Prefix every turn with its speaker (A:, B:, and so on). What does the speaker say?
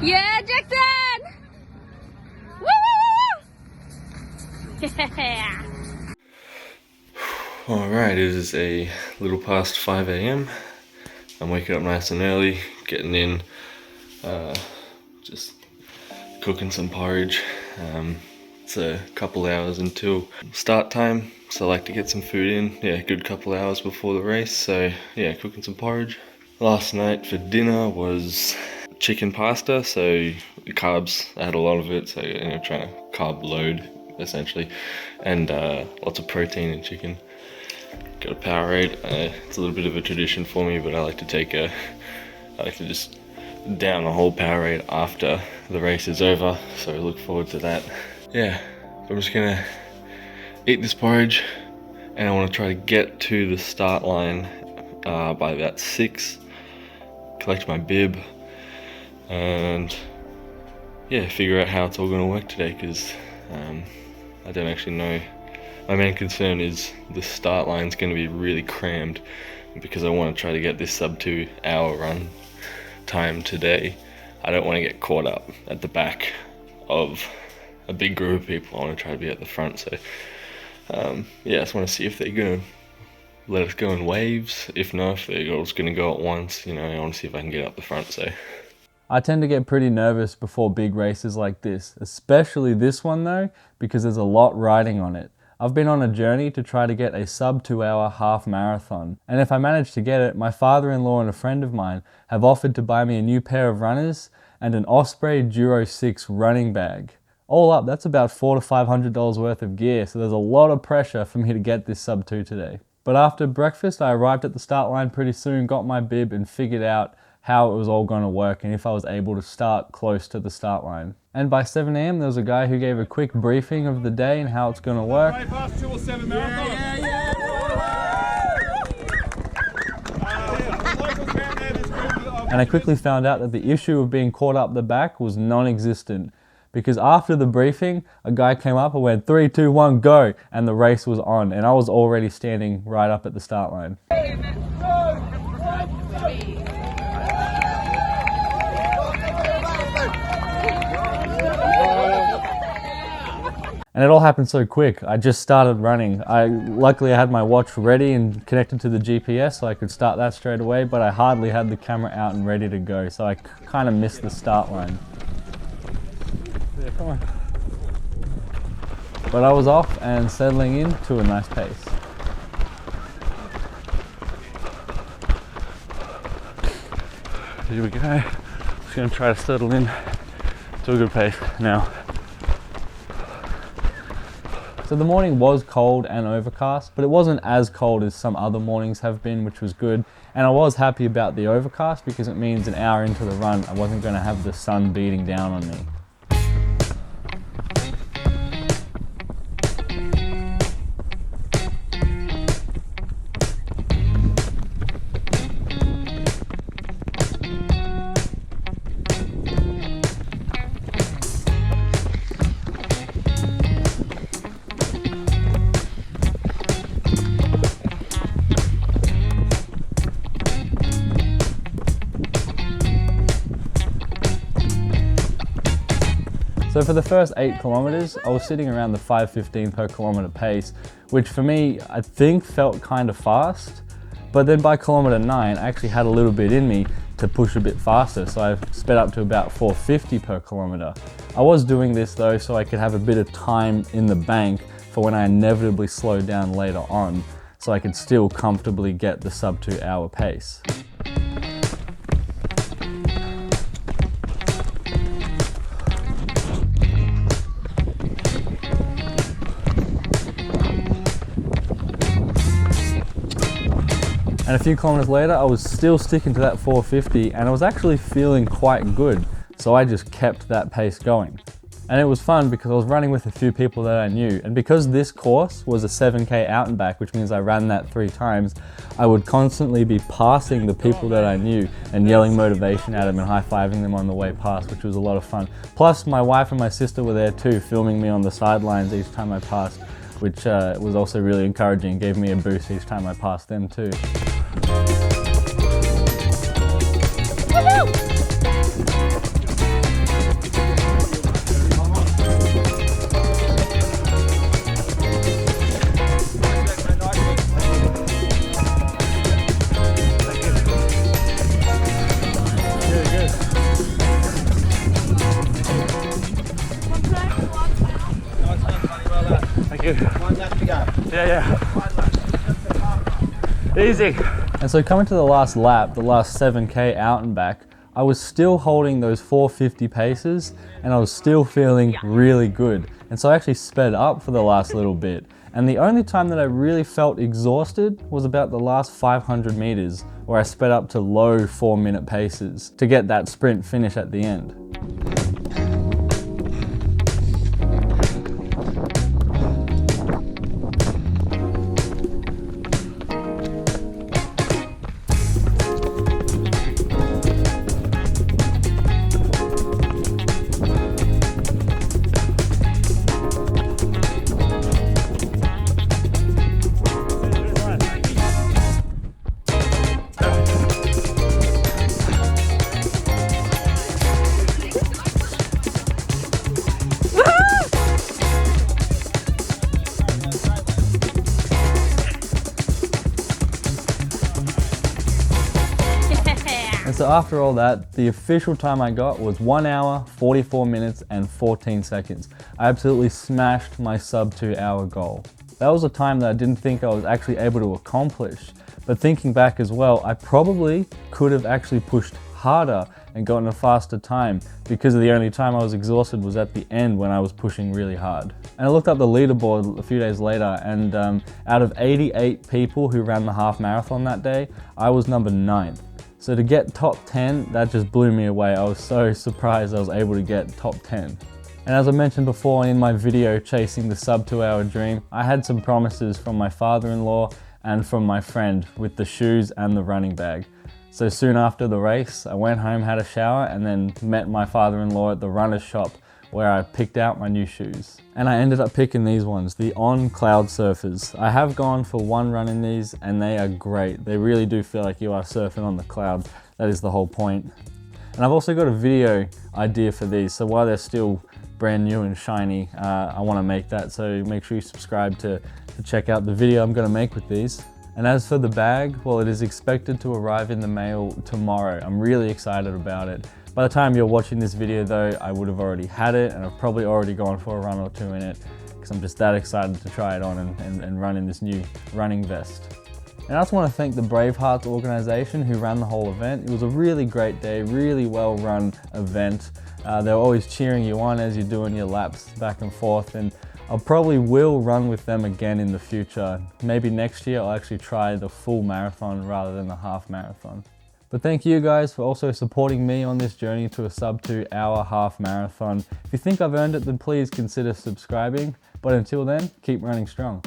A: Yeah, Jackson! Woo, woo, woo, woo! Yeah!
B: Alright, it is a little past 5 AM. I'm waking up nice and early, getting in, just cooking some porridge. It's a couple hours until start time, so I like to get some food in. Yeah, a good couple hours before the race, so yeah, cooking some porridge. Last night for dinner was chicken pasta, so carbs, I had a lot of it, so trying to carb load essentially, and lots of protein in chicken. Got a Powerade. It's a little bit of a tradition for me, but I like to just down a whole Powerade after the race is over, so I look forward to that. Yeah, I'm just gonna eat this porridge, and I want to try to get to the start line by about 6, collect my bib, and yeah, figure out how it's all gonna work today, because I don't actually know. My main concern is the start line's going to be really crammed, because I want to try to get this sub 2 hour run time today. I don't want to get caught up at the back of a big group of people. I want to try to be at the front, so yeah, I just want to see if they're going to let us go in waves. If not, if they're all just going to go at once, I want to see if I can get up the front. So
C: I tend to get pretty nervous before big races like this, especially this one though, because there's a lot riding on it. I've been on a journey to try to get a sub 2 hour half marathon, and if I manage to get it, my father-in-law and a friend of mine have offered to buy me a new pair of runners and an Osprey Duro 6 running bag. All up, that's about $400 to $500 worth of gear, so there's a lot of pressure for me to get this sub 2 today. But after breakfast, I arrived at the start line pretty soon, got my bib and figured out how it was all going to work and if I was able to start close to the start line. And by 7 AM there was a guy who gave a quick briefing of the day and how it's going to work. And I quickly found out that the issue of being caught up the back was non-existent, because after the briefing a guy came up and went 3, 2, 1, go, and the race was on, and I was already standing right up at the start line. And it all happened so quick. I just started running. Luckily I had my watch ready and connected to the GPS so I could start that straight away, but I hardly had the camera out and ready to go, so I kind of missed the start line. Yeah, come on. But I was off and settling in to a nice pace. Here we go. Just gonna try to settle in to a good pace now. So the morning was cold and overcast, but it wasn't as cold as some other mornings have been, which was good. And I was happy about the overcast because it means an hour into the run, I wasn't going to have the sun beating down on me. So for the first 8 kilometers, I was sitting around the 5:15 per kilometer pace, which for me, I think felt kind of fast. But then by kilometer 9, I actually had a little bit in me to push a bit faster, so I sped up to about 4:50 per kilometer. I was doing this though so I could have a bit of time in the bank for when I inevitably slowed down later on, so I could still comfortably get the sub 2 hour pace. And a few kilometers later, I was still sticking to that 4:50 and I was actually feeling quite good. So I just kept that pace going. And it was fun because I was running with a few people that I knew. And because this course was a 7K out and back, which means I ran that 3 times, I would constantly be passing the people that I knew and yelling motivation at them and high-fiving them on the way past, which was a lot of fun. Plus my wife and my sister were there too, filming me on the sidelines each time I passed, which was also really encouraging, gave me a boost each time I passed them too. you.
D: One left to go.
C: Yeah.
D: One left.
C: Easy. And so coming to the last lap, the last 7K out and back, I was still holding those 450 paces and I was still feeling really good. And so I actually sped up for the last little bit. And the only time that I really felt exhausted was about the last 500 meters, where I sped up to low 4-minute paces to get that sprint finish at the end. And so after all that, the official time I got was 1 hour, 44 minutes and 14 seconds. I absolutely smashed my sub 2 hour goal. That was a time that I didn't think I was actually able to accomplish. But thinking back as well, I probably could have actually pushed harder and gotten a faster time, because the only time I was exhausted was at the end when I was pushing really hard. And I looked up the leaderboard a few days later, and out of 88 people who ran the half marathon that day, I was number 9th. So to get top 10, that just blew me away. I was so surprised I was able to get top 10. And as I mentioned before in my video, Chasing the Sub 2 Hour Dream, I had some promises from my father-in-law and from my friend with the shoes and the running bag. So soon after the race, I went home, had a shower, and then met my father-in-law at the runner's shop where I picked out my new shoes. And I ended up picking these ones, the On Cloud Surfers. I have gone for one run in these and they are great. They really do feel like you are surfing on the cloud. That is the whole point. And I've also got a video idea for these, so while they're still brand new and shiny, I want to make that, so make sure you subscribe to check out the video I'm going to make with these. And as for the bag, well, it is expected to arrive in the mail tomorrow. I'm really excited about it. By the time you're watching this video though, I would have already had it, and I've probably already gone for a run or two in it, because I'm just that excited to try it on and run in this new running vest. And I also want to thank the Bravehearts organization who ran the whole event. It was a really great day, really well run event. They're always cheering you on as you're doing your laps back and forth, and I probably will run with them again in the future. Maybe next year I'll actually try the full marathon rather than the half marathon. But thank you guys for also supporting me on this journey to a sub 2 hour half marathon. If you think I've earned it, then please consider subscribing. But until then, keep running strong.